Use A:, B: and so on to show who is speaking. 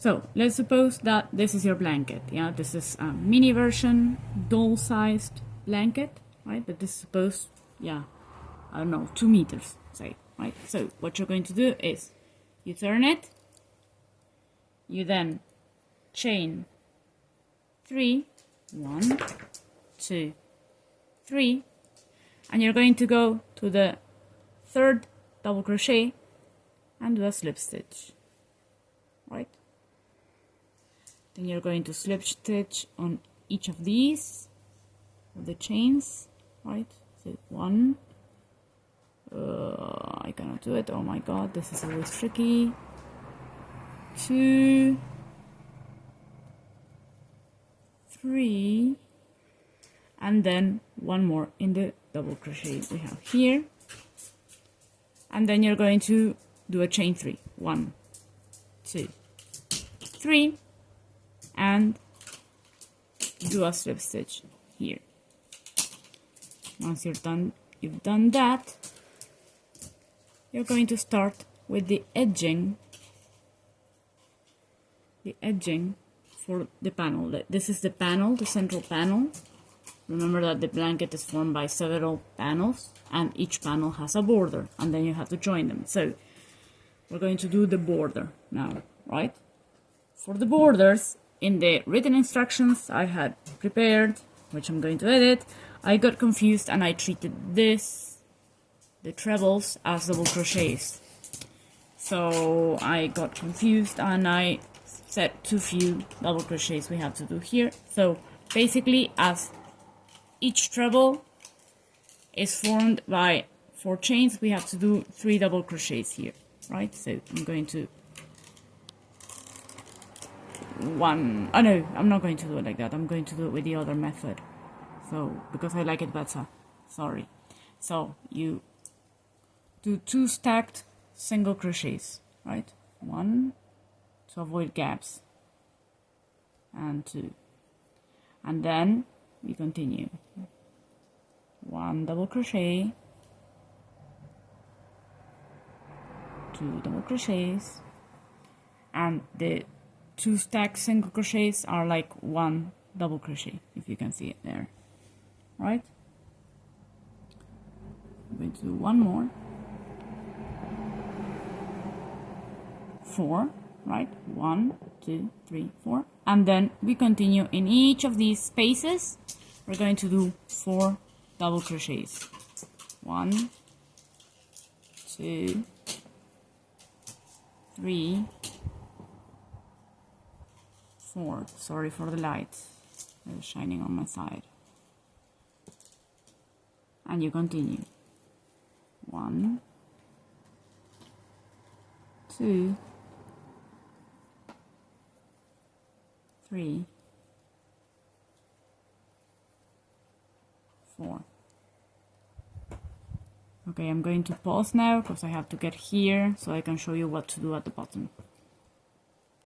A: So let's suppose that this is your blanket. Yeah, this is a mini version, doll-sized blanket, right? But this is supposed, yeah, I don't know, 2 meters, say, right? So what you're going to do is you turn it, you then chain 3, 1, 2, 3, and you're going to go to the 3rd double crochet and do a slip stitch, right? Then you're going to slip stitch on each of these, of the chains, right? So 1, I cannot do it, oh my god, this is always tricky. 2, 3, and then 1 more in the double crochet we have here, and then you're going to do a chain 3, 1, 2, 3, and do a slip stitch here. Once you've done that, you're going to start with the edging for the panel. This is the panel, the central panel. Remember that the blanket is formed by several panels, and each panel has a border, and then you have to join them. So we're going to do the border now, right? For the borders, in the written instructions I had prepared, which I'm going to edit, I got confused and I treated the trebles, as double crochets. So I got confused and I said too few double crochets we have to do here. So basically, as each treble is formed by 4 chains, we have to do 3 double crochets here, right? So I'm going to oh no, I'm not going to do it like that. I'm going to do it with the other method. So, because I like it better. Sorry. So you do 2 stacked single crochets, right? 1 to avoid gaps, and 2, and then we continue. 1 double crochet, 2 double crochets, and the 2 stacked single crochets are like 1 double crochet, if you can see it there, right? I'm going to do 1 more, 4, right? 1, 2, 3, 4, and then we continue in each of these spaces. We're going to do 4 double crochets. 1, 2, 3, 4. Sorry for the light, it's shining on my side. And you continue. 1, 2, 3, 4. Okay, I'm going to pause now because I have to get here so I can show you what to do at the bottom.